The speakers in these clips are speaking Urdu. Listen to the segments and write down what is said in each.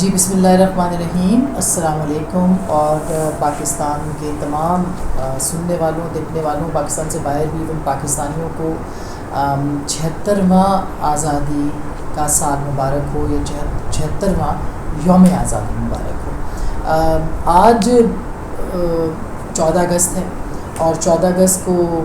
جی بسم اللہ الرحمن الرحیم، السلام علیکم۔ اور پاکستان کے تمام سننے والوں، دیکھنے والوں، پاکستان سے باہر بھی ان پاکستانیوں کو 76واں آزادی کا سال مبارک ہو، یا 76واں یوم آزادی مبارک ہو۔ آج 14 اگست ہے، اور 14 اگست کو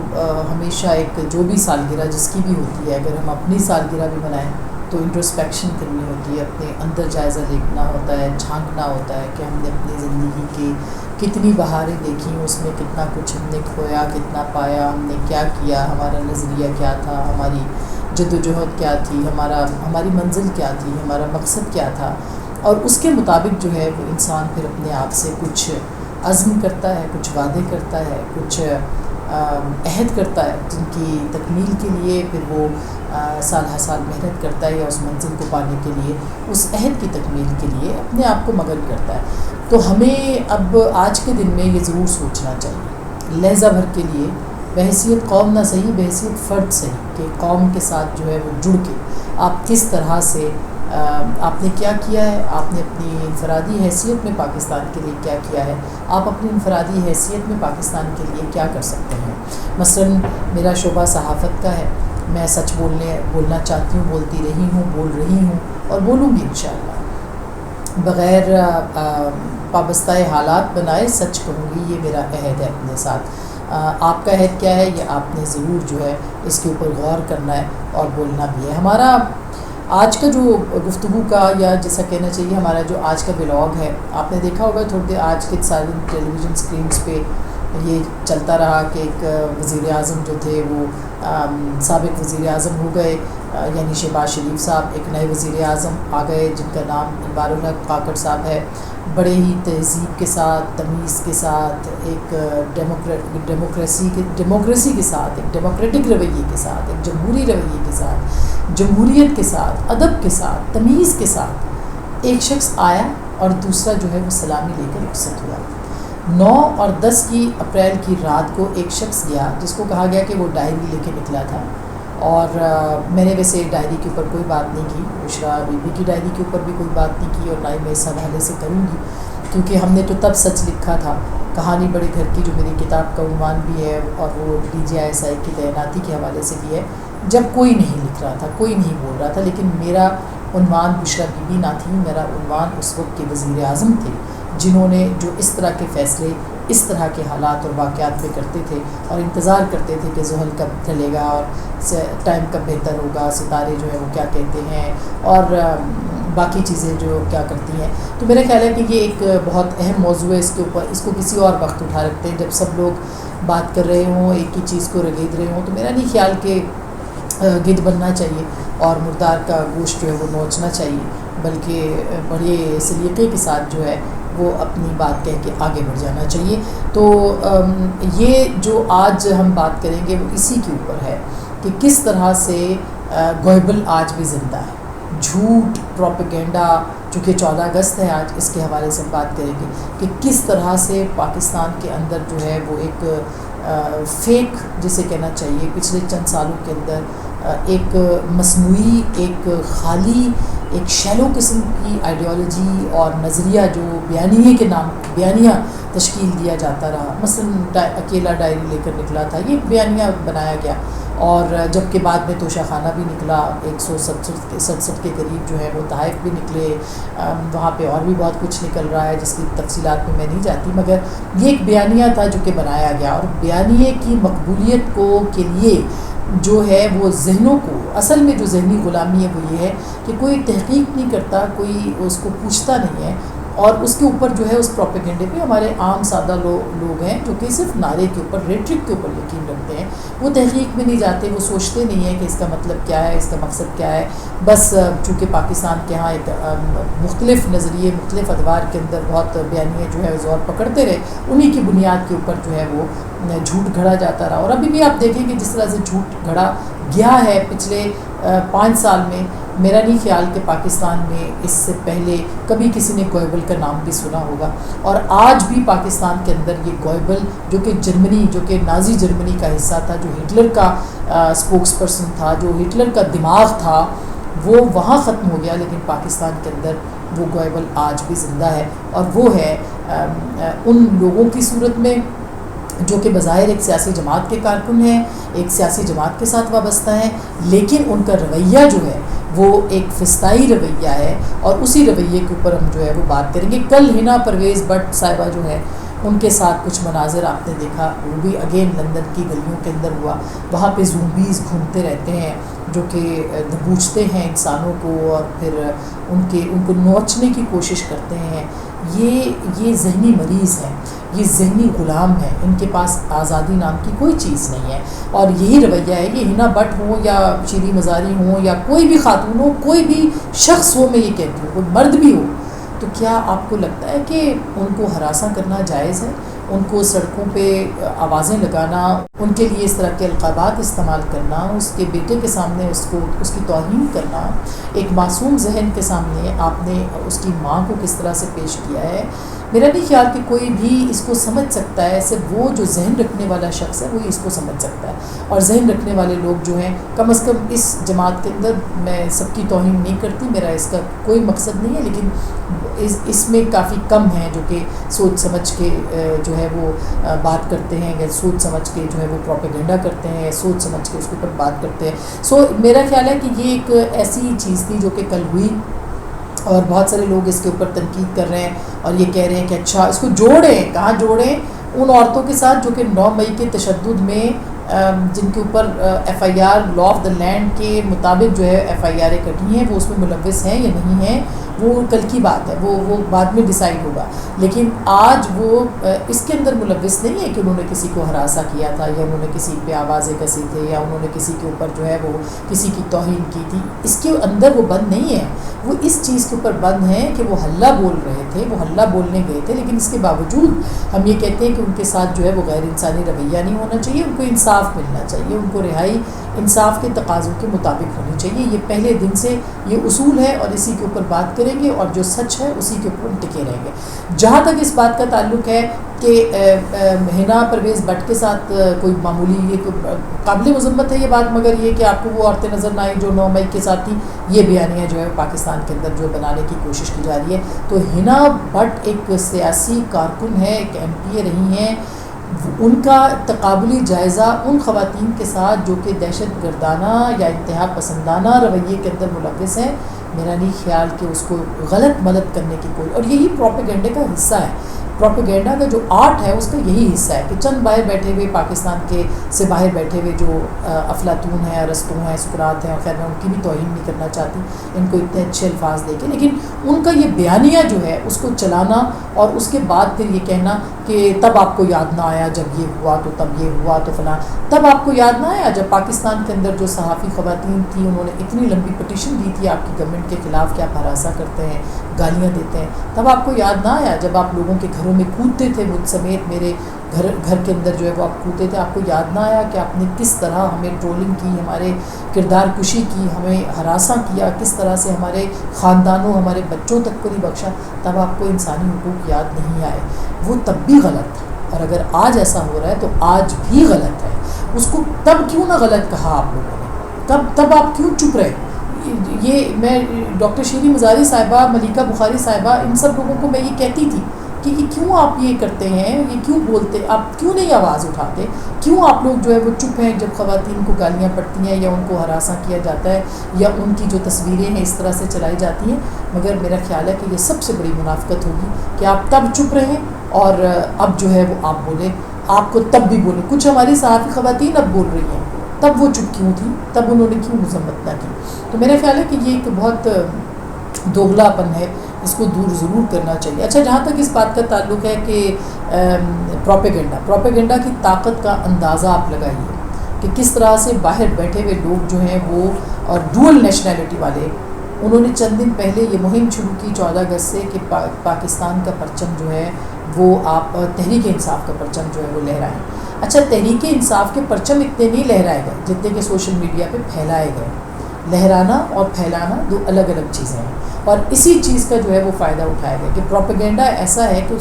ہمیشہ ایک جو بھی سالگرہ جس کی بھی ہوتی ہے، اگر ہم اپنی سالگرہ بھی منائیں تو انٹروسپیکشن کرنی ہوتی ہے، اپنے اندر جائزہ دیکھنا ہوتا ہے، جھانکنا ہوتا ہے کہ ہم نے اپنی زندگی کی کتنی بہاریں دیکھی، اس میں کتنا کچھ ہم نے کھویا، کتنا پایا، ہم نے کیا کیا، ہمارا نظریہ کیا تھا، ہماری جد و جہد کیا تھی، ہماری منزل کیا تھی، ہمارا مقصد کیا تھا۔ اور اس کے مطابق جو ہے وہ انسان پھر اپنے آپ سے کچھ عزم کرتا ہے، کچھ وعدے کرتا ہے، کچھ عہد کرتا ہے، جن کی تکمیل کے لیے پھر وہ سال ہر سال محنت کرتا ہے، یا اس منزل کو پانے کے لیے، اس عہد کی تکمیل کے لیے اپنے آپ کو مگن کرتا ہے۔ تو ہمیں اب آج کے دن میں یہ ضرور سوچنا چاہیے، لحظہ بھر کے لیے، بحیثیت قوم نہ صحیح، بحیثیت فرد صحیح، کہ قوم کے ساتھ جو ہے وہ جڑ کے آپ کس طرح سے آپ نے کیا کیا ہے، آپ نے اپنی انفرادی حیثیت میں پاکستان کے لیے کیا کیا ہے، آپ اپنی انفرادی حیثیت میں پاکستان کے لیے کیا کر سکتے ہیں۔ مثلاً میرا شعبہ صحافت کا ہے، میں سچ بولنا چاہتی ہوں، بولتی رہی ہوں، بول رہی ہوں، اور بولوں گی انشاءاللہ، بغیر پابستہ حالات بنائے سچ کہوں گی، یہ میرا عہد ہے اپنے ساتھ۔ آپ کا عہد کیا ہے، یہ آپ نے ضرور جو ہے اس کے اوپر غور کرنا ہے اور بولنا بھی ہے۔ ہمارا آج کا جو گفتگو کا، یا جیسا کہنا چاہیے ہمارا جو آج کا ولاگ ہے، آپ نے دیکھا ہوگا تھوڑی دیر آج کے سارے ٹیلی ویژن اسکرینس پہ یہ چلتا رہا کہ ایک وزیر اعظم جو تھے وہ سابق وزیر اعظم ہو گئے، یعنی شہباز شریف صاحب، ایک نئے وزیر اعظم آ گئے جن کا نام انوار الحق کاکڑ صاحب ہے۔ بڑے ہی تہذیب کے ساتھ، تمیز کے ساتھ، ایک ڈیموکریسی کے ساتھ، ایک ڈیموکریٹک رویے کے ساتھ، ایک جمہوری رویے کے ساتھ، جمہوریت کے ساتھ، ادب کے ساتھ، تمیز کے ساتھ ایک شخص آیا، اور دوسرا جو ہے وہ سلامی لے کر رخصت ہوا۔ 9 اور 10 اپریل کی رات کو ایک شخص گیا جس کو کہا گیا کہ وہ ڈائری لے کے نکلا تھا، اور میں نے ویسے ڈائری کے اوپر کوئی بات نہیں کی، بشریٰ بی بی کی ڈائری کے اوپر بھی کوئی بات نہیں کی، اور نہ ہی میں اس حوالے سے کروں گی، کیونکہ ہم نے تو تب سچ لکھا تھا۔ کہانی بڑے گھر کی جو میری کتاب کا عنوان بھی ہے، اور وہ DGI کی تعیناتی کے حوالے سے بھی ہے، جب کوئی نہیں لکھ رہا تھا، کوئی نہیں بول رہا تھا، لیکن میرا عنوان بشریٰ بی بی نہ تھی، میرا عنوان اس وقت کے وزیر اعظم تھے، جنہوں نے جو اس طرح کے فیصلے اس طرح کے حالات اور واقعات میں کرتے تھے، اور انتظار کرتے تھے کہ زحل کب ڈھلے گا، اور ٹائم کب بہتر ہوگا، ستارے جو ہیں وہ کیا کہتے ہیں، اور باقی چیزیں جو کیا کرتی ہیں۔ تو میرا خیال ہے کہ یہ ایک بہت اہم موضوع ہے، اس کے اوپر اس کو کسی اور وقت اٹھا رکھتے ہیں، جب سب لوگ بات کر رہے ہوں، ایک ہی چیز کو رگید رہے ہوں۔ تو میرا نہیں خیال کہ گد بننا چاہیے اور مردار کا گوشت جو ہے وہ نوچنا چاہیے، بلکہ بڑے سلیقے کے ساتھ جو ہے وہ اپنی بات کہہ کے آگے بڑھ جانا چاہیے۔ تو یہ جو آج ہم بات کریں گے وہ اسی کے اوپر ہے کہ کس طرح سے گوئبل آج بھی زندہ ہے، جھوٹ، پروپیگنڈا، چونکہ 14 اگست ہے آج، اس کے حوالے سے بات کریں گے کہ کس طرح سے پاکستان کے اندر جو ہے وہ ایک فیک جسے کہنا چاہیے، پچھلے چند سالوں کے اندر ایک مصنوعی، ایک خالی، ایک شیلو قسم کی آئیڈیالوجی اور نظریہ جو بیانیہ تشکیل دیا جاتا رہا۔ مثلا اکیلا ڈائری لے کر نکلا تھا، یہ بیانیہ بنایا گیا، اور جب کہ بعد میں توشہ خانہ بھی نکلا، 167 کے قریب جو ہے وہ تحائف بھی نکلے، وہاں پہ اور بھی بہت کچھ نکل رہا ہے جس کی تفصیلات میں نہیں جاتی، مگر یہ ایک بیانیہ تھا جو کہ بنایا گیا، اور بیانیے کی مقبولیت کے لیے جو ہے وہ ذہنوں کو، اصل میں جو ذہنی غلامی ہے وہ یہ ہے کہ کوئی تحقیق نہیں کرتا، کوئی اس کو پوچھتا نہیں ہے، اور اس کے اوپر جو ہے اس پروپیگنڈے پہ ہمارے عام سادہ لوگ ہیں جو کہ صرف نعرے کے اوپر، ریٹرک کے اوپر یقین رکھتے ہیں، وہ تحقیق میں نہیں جاتے، وہ سوچتے نہیں ہیں کہ اس کا مطلب کیا ہے، اس کا مقصد کیا ہے۔ بس چونکہ پاکستان کے ہاں ایک مختلف نظریے، مختلف ادوار کے اندر بہت بیانیے جو ہے زور پکڑتے رہے، انہی کی بنیاد کے اوپر جو ہے وہ جھوٹ گھڑا جاتا رہا، اور ابھی بھی آپ دیکھیں کہ جس طرح سے جھوٹ گھڑا گیا ہے پچھلے 5 سال میں، میرا نہیں خیال کہ پاکستان میں اس سے پہلے کبھی کسی نے گوئبل کا نام بھی سنا ہوگا، اور آج بھی پاکستان کے اندر یہ گوئبل جو کہ جرمنی، جو کہ نازی جرمنی کا حصہ تھا، جو ہٹلر کا اسپوکس پرسن تھا، جو ہٹلر کا دماغ تھا، وہ وہاں ختم ہو گیا، لیکن پاکستان کے اندر وہ گوئبل آج بھی زندہ ہے، اور وہ ہے ان لوگوں کی صورت میں جو کہ بظاہر ایک سیاسی جماعت کے کارکن ہیں، ایک سیاسی جماعت کے ساتھ وابستہ ہیں، لیکن ان کا رویہ جو ہے وہ ایک فسطائی رویہ ہے، اور اسی رویے کے اوپر ہم جو ہے وہ بات کریں گے۔ کل ہنا پرویز بٹ صاحبہ جو ہے ان کے ساتھ کچھ مناظر آپ نے دیکھا، وہ بھی اگین لندن کی گلیوں کے اندر ہوا، وہاں پہ زومبیز گھومتے رہتے ہیں جو کہ دبوچتے ہیں انسانوں کو اور پھر ان کو نوچنے کی کوشش کرتے ہیں۔ یہ ذہنی مریض ہیں، یہ ذہنی غلام ہیں، ان کے پاس آزادی نام کی کوئی چیز نہیں ہے، اور یہی رویہ ہے۔ یہ ہنا بٹ ہوں یا شیریں مزاری ہوں یا کوئی بھی خاتون ہو، کوئی بھی شخص ہو، میں یہ کہتی ہوں، کوئی مرد بھی ہو، تو کیا آپ کو لگتا ہے کہ ان کو ہراساں کرنا جائز ہے؟ ان کو سڑکوں پہ آوازیں لگانا، ان کے لیے اس طرح کے القابات استعمال کرنا، اس کے بیٹے کے سامنے اس کی توہین کرنا، ایک معصوم ذہن کے سامنے آپ نے اس کی ماں کو کس طرح سے پیش کیا ہے؟ میرا نہیں خیال کہ کوئی بھی اس کو سمجھ سکتا ہے، صرف وہ جو ذہن رکھنے والا شخص ہے وہی اس کو سمجھ سکتا ہے، اور ذہن رکھنے والے لوگ جو ہیں، کم از کم اس جماعت کے اندر، میں سب کی توہین نہیں کرتی، میرا اس کا کوئی مقصد نہیں ہے، لیکن اس میں کافی کم ہیں جو کہ سوچ سمجھ کے جو ہے وہ بات کرتے ہیں، یا سوچ سمجھ کے جو ہے وہ پروپیگنڈا کرتے ہیں، سوچ سمجھ کے اس کے اوپر بات کرتے ہیں۔ میرا خیال ہے کہ یہ ایک ایسی چیز تھی جو کہ کل ہوئی، اور بہت سارے لوگ اس کے اوپر تنقید کر رہے ہیں اور یہ کہہ رہے ہیں کہ اچھا اس کو جوڑیں، کہاں جوڑیں؟ ان عورتوں کے ساتھ جو کہ 9 مئی کے تشدد میں جن کے اوپر F I R law of the land کے مطابق جو ہے ایف آئی آریں کٹی ہیں، وہ اس میں ملوث ہیں یا نہیں ہیں، وہ کل کی بات ہے، وہ بعد میں ڈیسائیڈ ہوگا، لیکن آج وہ اس کے اندر ملوث نہیں ہے کہ انہوں نے کسی کو ہراساں کیا تھا، یا انہوں نے کسی پہ آوازیں کسی تھے، یا انہوں نے کسی کے اوپر جو ہے وہ کسی کی توہین کی تھی، اس کے اندر وہ بند نہیں ہے، وہ اس چیز کے اوپر بند ہیں کہ وہ حلہ بول رہے تھے، وہ حلہ بولنے گئے تھے، لیکن اس کے باوجود ہم یہ کہتے ہیں کہ ان کے ساتھ جو ہے وہ غیر انسانی رویہ نہیں ہونا چاہیے، ان کو انصاف ملنا چاہیے، ان کو رہائی انصاف کے تقاضوں کے مطابق ہونی چاہیے۔ یہ پہلے دن سے یہ اصول ہے، اور اسی کے اوپر بات کریں گے، اور جو سچ ہے اسی کے اوپر ٹکے رہیں گے۔ جہاں تک اس بات کا تعلق ہے کہ ہنا پرویز بٹ کے ساتھ کوئی معمولی، یہ قابل مذمت ہے یہ بات، مگر یہ کہ آپ کو وہ عورتیں نظر نہ آئیں جو 9 مئی کے ساتھ تھیں، یہ بیانیہ جو ہے پاکستان کے اندر جو بنانے کی کوشش کی جا رہی ہے۔ تو ہنا بٹ ایک سیاسی کارکن ہے، ایک ایم پی اے رہی ہیں، ان کا تقابلی جائزہ ان خواتین کے ساتھ جو کہ دہشت گردانہ یا انتہا پسندانہ رویے کے اندر ملوث ہیں، میرا نہیں خیال کہ اس کو غلط مدد کرنے کی کوئی، اور یہی پروپیگنڈے کا حصہ ہے، پروپیگنڈا کا جو آرٹ ہے اس کا یہی حصہ ہے کہ چند باہر بیٹھے ہوئے پاکستان کے سے باہر بیٹھے ہوئے جو افلاطون ہیں، ارسطو ہیں، سقراط ہیں، اور خیر میں ان کی بھی توہین نہیں کرنا چاہتی ان کو اتنے اچھے الفاظ دے کے، لیکن ان کا یہ بیانیہ جو ہے اس کو چلانا، اور اس کے بعد پھر یہ کہنا کہ تب آپ کو یاد نہ آیا جب یہ ہوا تو تب یہ ہوا تو فلاں، تب آپ کو یاد نہ آیا جب پاکستان کے اندر جو صحافی خواتین تھیں انہوں نے اتنی لمبی پٹیشن دی تھی آپ کی گورنمنٹ کے خلاف کہ آپ ہراساں کرتے ہیں، گالیاں دیتے ہیں، تب آپ کو یاد نہ آیا جب آپ لوگوں کے گھروں میں کودتے تھے، مجھ سمیت میرے گھر کے اندر جو ہے وہ آپ کودتے تھے، آپ کو یاد نہ آیا کہ آپ نے کس طرح ہمیں ٹرولنگ کی، ہمارے کردار کشی کی، ہمیں ہراساں کیا، کس طرح سے ہمارے خاندانوں، ہمارے بچوں تک کو نہیں بخشا، تب آپ کو انسانی حقوق یاد نہیں آئے؟ وہ تب بھی غلط تھا، اور اگر آج ایسا ہو رہا ہے تو آج بھی غلط ہے۔ اس کو تب کیوں نہ غلط کہا آپ لوگوں نے؟ تب آپ کیوں چپ رہے؟ یہ میں ڈاکٹر شیریں مزاری صاحبہ، ملیکہ بخاری صاحبہ، ان سب لوگوں کو میں یہ کہتی تھی کہ یہ کیوں آپ یہ کرتے ہیں، یہ کیوں بولتے، آپ کیوں نہیں آواز اٹھاتے، کیوں آپ لوگ جو ہے وہ چپ ہیں جب خواتین کو گالیاں پڑتی ہیں یا ان کو ہراساں کیا جاتا ہے یا ان کی جو تصویریں ہیں اس طرح سے چلائی جاتی ہیں؟ مگر میرا خیال ہے کہ یہ سب سے بڑی منافقت ہوگی کہ آپ تب چپ رہیں اور اب جو ہے وہ آپ بولیں، آپ کو تب بھی بولیں۔ کچھ ہماری صحافی خواتین اب بول رہی ہیں، تب وہ چپ کیوں تھی، تب انہوں نے کیوں مذمت نہ کی؟ تو میرا خیال ہے کہ یہ ایک بہت دوغلاپن ہے، اس کو دور ضرور کرنا چاہیے۔ اچھا، جہاں تک اس بات کا تعلق ہے کہ پروپیگنڈا کی طاقت کا اندازہ آپ لگائیے کہ کس طرح سے باہر بیٹھے ہوئے لوگ جو ہیں وہ، اور ڈوئل نیشنلٹی والے، انہوں نے چند دن پہلے یہ مہم شروع کی 14 اگست سے کہ پاکستان کا پرچم جو ہے وہ آپ تحریک انصاف کا پرچم جو ہے وہ لہرائیں۔ اچھا، تحریک انصاف کے پرچم اتنے نہیں لہرائے گئے جتنے کہ سوشل میڈیا پہ پھیلائے گئے۔ لہرانا اور پھیلانا دو الگ الگ چیزیں ہیں، اور اسی چیز کا جو ہے وہ فائدہ اٹھایا گیا کہ پروپیگنڈا ایسا ہے کہ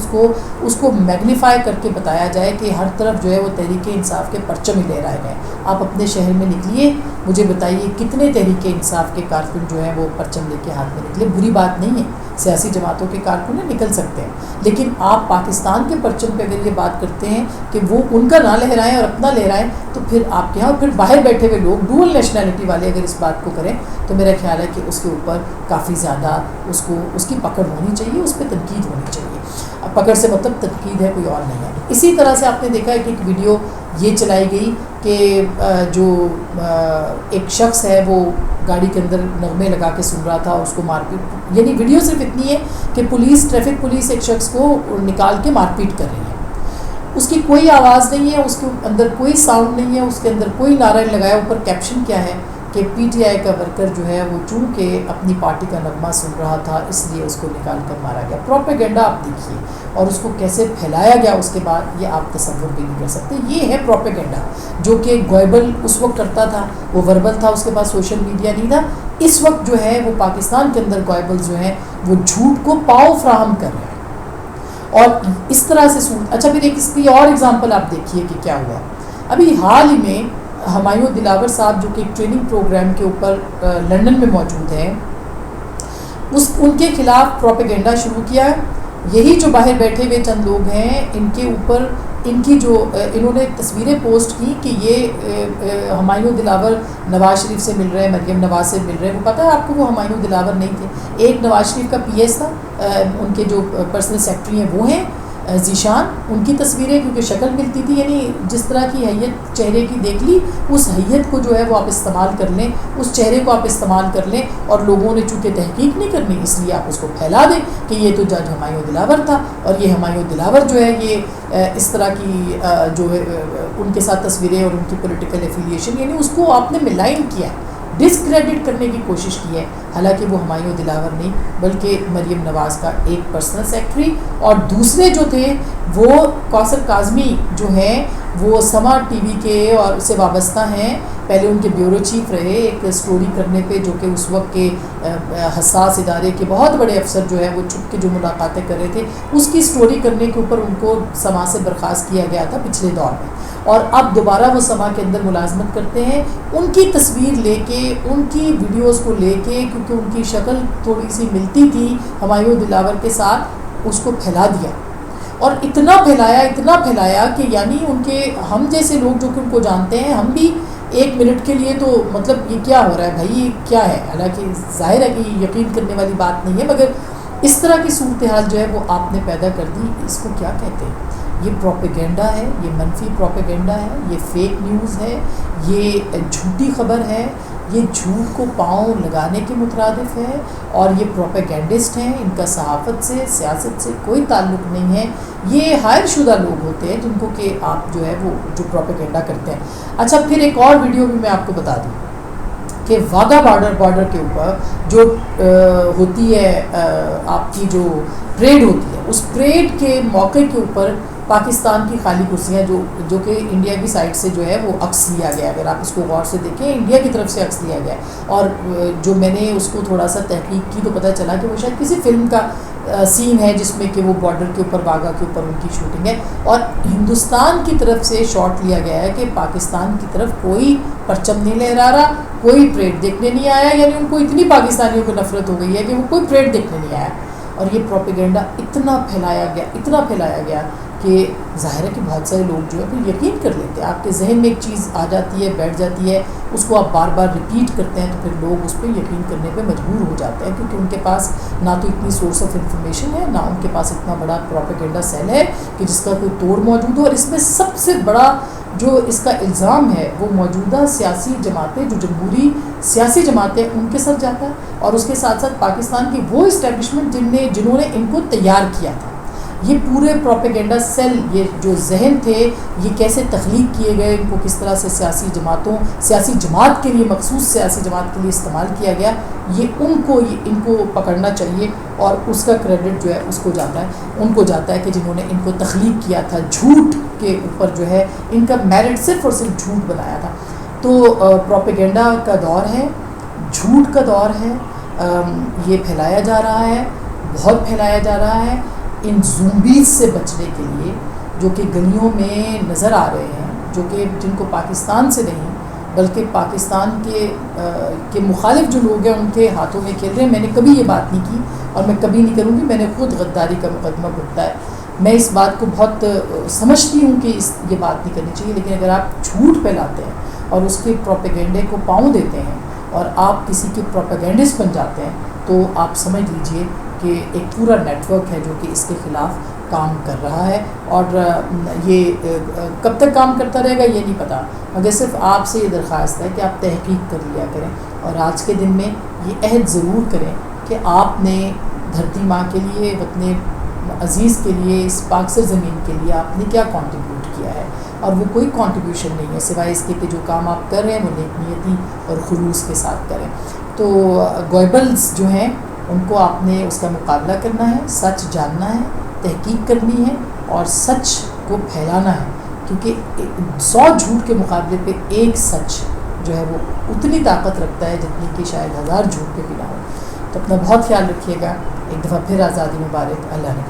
اس کو میگنیفائی کر کے بتایا جائے کہ ہر طرف جو ہے وہ تحریک انصاف کے پرچم ہی لہرائے گئے۔ آپ اپنے شہر میں نکلیے، مجھے بتائیے کتنے تحریک انصاف کے کارکن جو ہیں وہ پرچم لے کے ہاتھ میں نکلے؟ بری بات نہیں ہے، سیاسی جماعتوں کے کارکن نکل سکتے ہیں، لیکن آپ پاکستان کے پرچم پہ اگر یہ بات کرتے ہیں کہ وہ ان کا نہ لہرائیں اور اپنا لہرائیں، تو پھر آپ کے یہاں پھر باہر بیٹھے ہوئے لوگ ڈوئل نیشنلٹی والے اگر اس بات کو کریں تو میرا خیال ہے کہ اس کے اوپر کافی زیادہ اس کی پکڑ ہونی چاہیے، اس پہ تنقید ہونی چاہیے. پکڑ سے مطلب تنقید ہے، کوئی اور نہیں ہے. اسی طرح سے آپ نے دیکھا ہے کہ ایک ویڈیو یہ چلائی گئی کہ جو ایک شخص ہے وہ گاڑی کے اندر نغمے لگا کے سن رہا تھا، اس کو مار پیٹ، یعنی ویڈیو صرف اتنی ہے کہ ٹریفک پولیس ایک شخص کو نکال کے مار پیٹ کر رہی ہے. اس کی کوئی آواز نہیں ہے، اس کے اندر کوئی ساؤنڈ نہیں ہے، اس کے اندر کوئی نعرہ لگایا. اوپر کیپشن کیا ہے کہ پی ٹی آئی کا ورکر جو ہے وہ چونکہ اپنی پارٹی کا نغمہ سن رہا تھا اس لیے اس کو نکال کر مارا گیا. پروپیگنڈا آپ دیکھیے اور اس کو کیسے پھیلایا گیا اس کے بعد، یہ آپ تصور بھی نہیں کر سکتے. یہ ہے پروپیگنڈا جو کہ گوئبل اس وقت کرتا تھا، وہ وربل تھا، اس کے بعد سوشل میڈیا نہیں تھا. اس وقت جو ہے وہ پاکستان کے اندر گوئبل جو ہیں وہ جھوٹ کو پاؤ فراہم کر رہے ہیں اور اس طرح سے اچھا پھر ایک اس کی اور ایگزامپل آپ دیکھیے کہ کیا ہوا. ابھی حال ہی میں ہمایوں دلاور صاحب جو کہ ایک ٹریننگ پروگرام کے اوپر لندن میں موجود ہیں، ان کے خلاف پروپیگنڈا شروع کیا ہے. یہی جو باہر بیٹھے ہوئے چند لوگ ہیں ان کے اوپر انہوں نے تصویریں پوسٹ کی کہ یہ ہمایوں دلاور نواز شریف سے مل رہے ہیں، مریم نواز سے مل رہے ہیں. وہ پتہ ہے آپ کو وہ ہمایوں دلاور نہیں تھے، ایک نواز شریف کا پی ایس تھا، ان کے جو پرسنل سیکرٹری ہیں وہ ہیں ذیشان. ان کی تصویریں کیونکہ شکل ملتی تھی، یعنی جس طرح کی حیت چہرے کی دیکھ لی، اس حیت کو جو ہے وہ آپ استعمال کر لیں، اس چہرے کو آپ استعمال کر لیں، اور لوگوں نے چونکہ تحقیق نہیں کرنی اس لیے آپ اس کو پھیلا دیں کہ یہ تو جج ہمایوں دلاور تھا. اور یہ ہمایوں دلاور جو ہے یہ اس طرح کی جو ہے ان کے ساتھ تصویریں اور ان کی پولیٹیکل ایفیلیشن، یعنی اس کو آپ نے ملائن کیا ہے، ڈسکریڈٹ کرنے کی کوشش کی ہے. حالانکہ وہ ہمایوں دلاور نہیں بلکہ مریم نواز کا ایک پرسنل سیکرٹری، اور دوسرے جو تھے وہ کوثر کاظمی جو ہیں وہ سما ٹی وی کے اور سے وابستہ ہیں. پہلے ان کے بیورو چیف رہے ایک سٹوری کرنے پہ، جو کہ اس وقت کے حساس ادارے کے بہت بڑے افسر جو ہے وہ چھپ کے جو ملاقاتیں کر رہے تھے اس کی سٹوری کرنے کے اوپر ان کو سما سے برخاست کیا گیا تھا پچھلے دور میں، اور اب دوبارہ وہ سما کے اندر ملازمت کرتے ہیں. ان کی تصویر لے کے، ان کی ویڈیوز کو لے کے، کیونکہ ان کی شکل تھوڑی سی ملتی تھی ہمایوں دلاور کے ساتھ، اس کو پھیلا دیا. اور اتنا پھیلایا کہ یعنی ان کے ہم جیسے لوگ جو کہ ان کو جانتے ہیں، ہم بھی ایک منٹ کے لیے تو مطلب یہ کیا ہو رہا ہے بھائی، یہ کیا ہے؟ حالانکہ ظاہر ہے کہ یہ یقین کرنے والی بات نہیں ہے، مگر اس طرح کی صورتحال جو ہے وہ آپ نے پیدا کر دی. اس کو کیا کہتے ہیں؟ یہ پروپیگنڈا ہے، یہ منفی پروپیگنڈا ہے، یہ فیک نیوز ہے، یہ جھوٹی خبر ہے، یہ جھوٹ کو پاؤں لگانے کے مترادف ہے، اور یہ پروپیگنڈسٹ ہیں. ان کا صحافت سے، سیاست سے کوئی تعلق نہیں ہے. یہ ہائر شدہ لوگ ہوتے ہیں جن کو کہ آپ جو ہے وہ جو پروپیگنڈا کرتے ہیں. اچھا پھر ایک اور ویڈیو بھی میں آپ کو بتا دوں کہ واگا بارڈر کے اوپر جو ہوتی ہے آپ کی جو پریڈ ہوتی ہے، اس پریڈ کے موقع کے اوپر پاکستان کی خالی کرسیاں جو کہ انڈیا کی سائڈ سے جو ہے وہ عکس لیا گیا. اگر آپ اس کو غور سے دیکھیں، انڈیا کی طرف سے عکس لیا گیا ہے، اور جو میں نے اس کو تھوڑا سا تحقیق کی تو پتہ چلا کہ وہ شاید کسی فلم کا سین ہے جس میں کہ وہ بارڈر کے اوپر، واگا کے اوپر ان کی شوٹنگ ہے، اور ہندوستان کی طرف سے شاٹ لیا گیا ہے کہ پاکستان کی طرف کوئی پرچم نہیں لہرا رہا، کوئی پریڈ دیکھنے نہیں آیا. یعنی ان کو اتنی پاکستانیوں کو نفرت ہو گئی ہے کہ وہ کوئی پریڈ دیکھنے نہیں آیا. اور یہ پروپیگنڈا اتنا پھیلایا گیا کہ ظاہر ہے کہ بہت سارے لوگ جو ہے پھر یقین کر لیتے ہیں. آپ کے ذہن میں ایک چیز آ جاتی ہے، بیٹھ جاتی ہے، اس کو آپ بار بار ریپیٹ کرتے ہیں تو پھر لوگ اس پہ یقین کرنے پہ مجبور ہو جاتے ہیں، کیونکہ ان کے پاس نہ تو اتنی سورس آف انفارمیشن ہے، نہ ان کے پاس اتنا بڑا پروپیگنڈا سیل ہے کہ جس کا کوئی توڑ موجود ہو. اور اس میں سب سے بڑا جو اس کا الزام ہے وہ موجودہ سیاسی جماعتیں، جو جمہوری سیاسی جماعتیں، ان کے ساتھ جاتا ہے، اور اس کے ساتھ ساتھ پاکستان کی وہ اسٹیبلشمنٹ جنہوں نے ان کو تیار کیا تھا. یہ پورے پروپیگنڈا سیل، یہ جو ذہن تھے، یہ کیسے تخلیق کیے گئے، ان کو کس طرح سے سیاسی جماعت کے لیے، مخصوص سیاسی جماعت کے لیے استعمال کیا گیا، یہ ان کو پکڑنا چاہیے. اور اس کا کریڈٹ جو ہے ان کو جاتا ہے کہ جنہوں نے ان کو تخلیق کیا تھا، جھوٹ کے اوپر جو ہے ان کا میرٹ صرف اور صرف جھوٹ بنایا تھا. تو پروپیگنڈا کا دور ہے، جھوٹ کا دور ہے، یہ پھیلایا جا رہا ہے، بہت پھیلایا جا رہا ہے. ان زومبیز سے بچنے کے لیے جو کہ گلیوں میں نظر آ رہے ہیں، جو کہ جن کو پاکستان سے نہیں بلکہ پاکستان کے مخالف جو لوگ ہیں ان کے ہاتھوں میں کھیل رہے ہیں. میں نے کبھی یہ بات نہیں کی اور میں کبھی نہیں کروں گی. میں نے خود غداری کا مقدمہ بھگتا ہے. میں اس بات کو بہت سمجھتی ہوں کہ یہ بات نہیں کرنی چاہیے, لیکن اگر آپ جھوٹ پھیلاتے ہیں اور اس کے پروپیگنڈے کو پاؤں دیتے ہیں اور آپ کسی کے پروپیگنڈسٹ بن جاتے ہیں تو آپ سمجھ لیجئے کہ ایک پورا نیٹ ورک ہے جو کہ اس کے خلاف کام کر رہا ہے. اور یہ کب تک کام کرتا رہے گا یہ نہیں پتہ, مگر صرف آپ سے یہ درخواست ہے کہ آپ تحقیق کر لیا کریں اور آج کے دن میں یہ عہد ضرور کریں کہ آپ نے دھرتی ماں کے لیے, وطن عزیز کے لیے, اس پاک زمین کے لیے آپ نے کیا کنٹریبیوٹ کیا ہے. اور وہ کوئی کنٹریبیوشن نہیں ہے سوائے اس کے کہ جو کام آپ کر رہے ہیں وہ نیک نیتی اور خلوص کے ساتھ کریں. تو گوئبلز جو ہیں ان کو آپ نے اس کا مقابلہ کرنا ہے, سچ جاننا ہے, تحقیق کرنی ہے اور سچ کو پھیلانا ہے, کیونکہ 100 جھوٹ کے مقابلے پہ ایک سچ جو ہے وہ اتنی طاقت رکھتا ہے جتنی کہ شاید 1000 جھوٹ پہ بھی نہ ہو. تو اپنا بہت خیال رکھیے گا. ایک دفعہ پھر آزادی مبارک. اللہ نے